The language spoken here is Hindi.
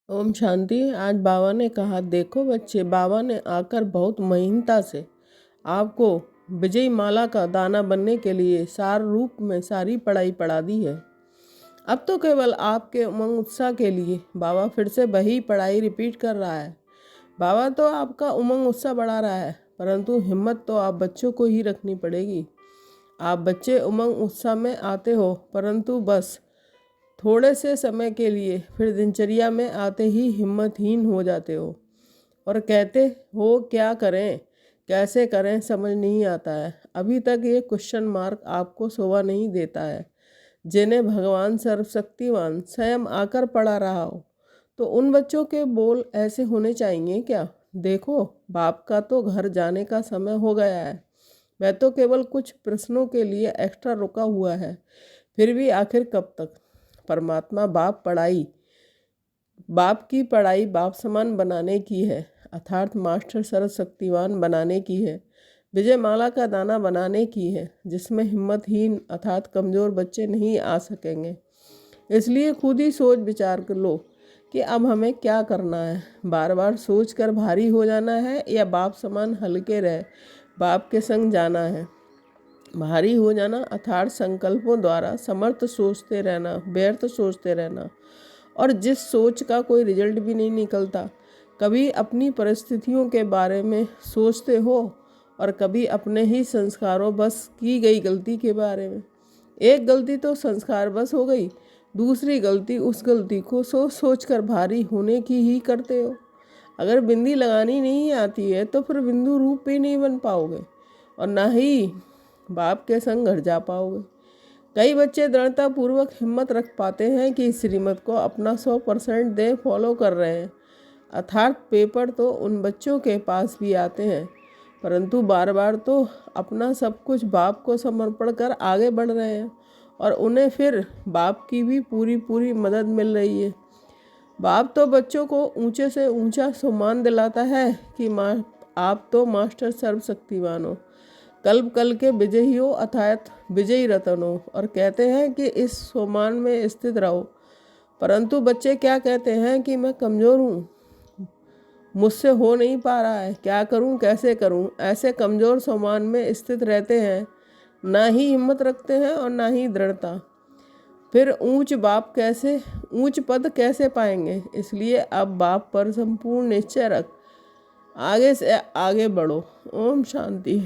ओम शांति। आज बाबा ने कहा, देखो बच्चे, बाबा ने आकर बहुत महीनता से आपको विजय माला का दाना बनने के लिए सार रूप में सारी पढ़ाई पढ़ा दी है। अब तो केवल आपके उमंग उत्साह के लिए बाबा फिर से वही पढ़ाई रिपीट कर रहा है। बाबा तो आपका उमंग उत्साह बढ़ा रहा है, परंतु हिम्मत तो आप बच्चों को ही रखनी पड़ेगी। आप बच्चे उमंग उत्साह में आते हो, परंतु बस थोड़े से समय के लिए, फिर दिनचर्या में आते ही हिम्मतहीन हो जाते हो और कहते हो क्या करें, कैसे करें, समझ नहीं आता है। अभी तक ये क्वेश्चन मार्क आपको शोभा नहीं देता है। जिन्हें भगवान सर्वशक्तिवान स्वयं आकर पढ़ा रहा हो, तो उन बच्चों के बोल ऐसे होने चाहिए क्या? देखो, बाप का तो घर जाने का समय हो गया है। वह तो केवल कुछ प्रश्नों के लिए एक्स्ट्रा रुका हुआ है। फिर भी आखिर कब तक? परमात्मा बाप की पढ़ाई बाप समान बनाने की है, अर्थात मास्टर सर्वशक्तिवान बनाने की है, विजय माला का दाना बनाने की है, जिसमें हिम्मतहीन अर्थात कमज़ोर बच्चे नहीं आ सकेंगे। इसलिए खुद ही सोच विचार कर लो कि अब हमें क्या करना है। बार बार सोच कर भारी हो जाना है या बाप समान हल्के रह बाप के संग जाना है। भारी हो जाना अर्थात संकल्पों द्वारा समर्थ सोचते रहना, व्यर्थ सोचते रहना, और जिस सोच का कोई रिजल्ट भी नहीं निकलता। कभी अपनी परिस्थितियों के बारे में सोचते हो और कभी अपने ही संस्कारों बस की गई गलती के बारे में। एक गलती तो संस्कार बस हो गई, दूसरी गलती उस गलती को सोच सोच कर भारी होने की ही करते हो। अगर बिंदी लगानी नहीं आती है तो फिर बिंदु रूप भी नहीं बन पाओगे और ना ही बाप के संग घर जा पाओगे। कई बच्चे दृढ़ता पूर्वक हिम्मत रख पाते हैं कि श्रीमत को अपना 100% दे फॉलो कर रहे हैं, अर्थात पेपर तो उन बच्चों के पास भी आते हैं, परंतु बार बार तो अपना सब कुछ बाप को समर्पण कर आगे बढ़ रहे हैं और उन्हें फिर बाप की भी पूरी मदद मिल रही है। बाप तो बच्चों को ऊंचे से ऊंचा सम्मान दिलाता है कि आप तो मास्टर सर्वशक्तिवान हो, कल्प कल के विजयी हो, अर्थात विजयी रतन हो, और कहते हैं कि इस सम्मान में स्थित रहो। परंतु बच्चे क्या कहते हैं कि मैं कमज़ोर हूँ, मुझसे हो नहीं पा रहा है, क्या करूँ, कैसे करूँ। ऐसे कमज़ोर सम्मान में स्थित रहते हैं, ना ही हिम्मत रखते हैं और ना ही दृढ़ता। फिर ऊंच पद कैसे पाएंगे? इसलिए अब बाप पर संपूर्ण निश्चय रख आगे से आगे बढ़ो। ओम शांति।